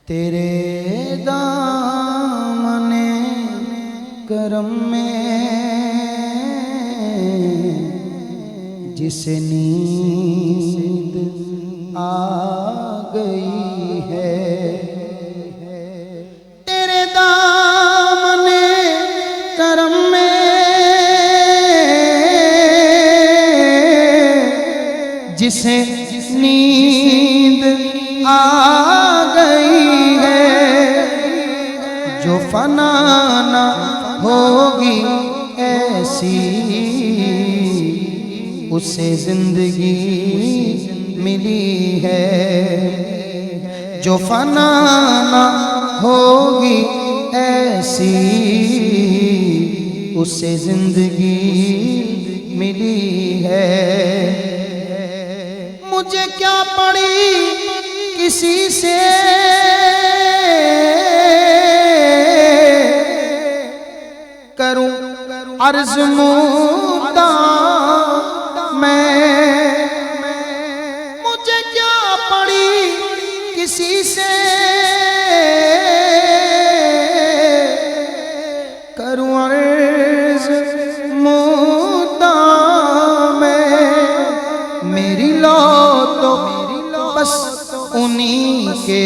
तेरे दामने करम में जिसे नींद आ गई है, तेरे दामने करम में जिसे नींद आ गई है, जो फना ना होगी ऐसी उसे जिंदगी मिली है, जो फना ना होगी ऐसी उसे जिंदगी मिली है। मुझे क्या पड़ी किसी से करूं अर्ज मुद्दा मैं, मुझे क्या पड़ी किसी से करूं अर्ज मुद्दा मैं, मेरी लो तो बस उन्हीं के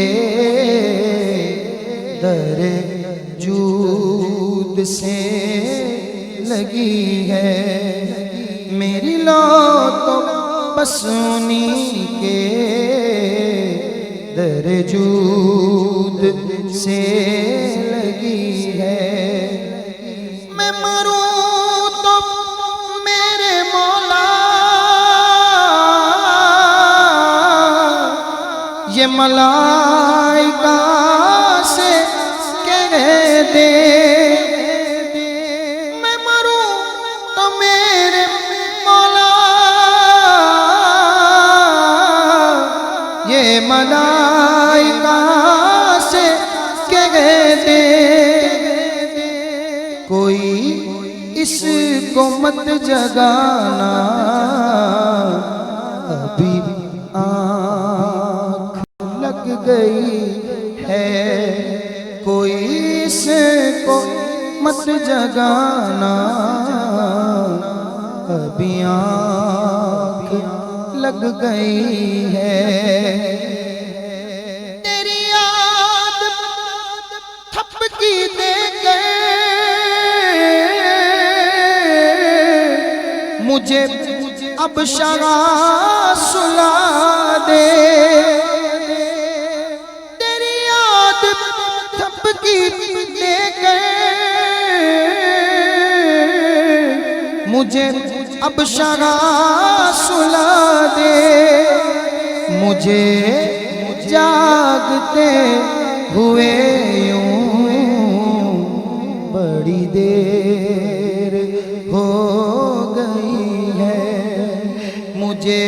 दरे जूद से लगी है, मेरी लो तो बस उन्हीं के दरे जूद से लगी है। मैं मरूं तो मेरे मौला ये मलाइका से कह दे, मैं मरूं तो मेरे मौला ये मलाइका से कह दे, कोई इसको मत जगाना अभी लग गई है, कोई इसको मत जगाना अभी आँख लग गई है। तेरी याद थपकी दे गए मुझे अब शरा सुला दे, तेरी याद थपकी दे गए मुझे अब शरा सुला दे, मुझे जागते हुए यूं बड़ी देर हो गई है, मुझे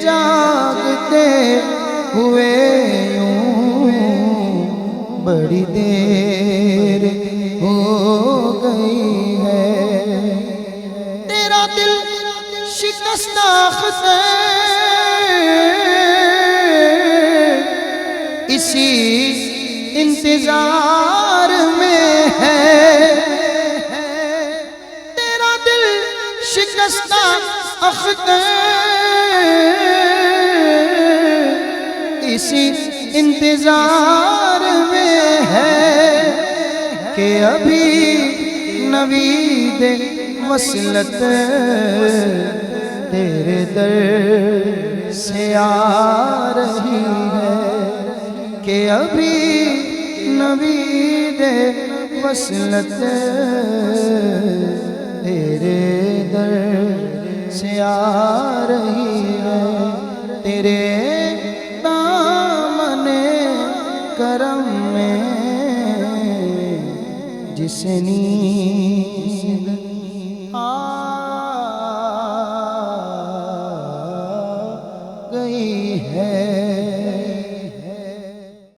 जागते हुए यूं बड़ी देर हो गई है। तेरा दिल शिकस्ता ख़ुदा इसी इंतजार में है, तेरा दिल शिकस्ता ख़ुदा इसी इंतजार में है कि अभी नवीद वसलत तेरे दर से आ रही है, कि अभी नवीद वसलत तेरे दर से आ रही है, तेरे दामने करम में जिसे नींद आ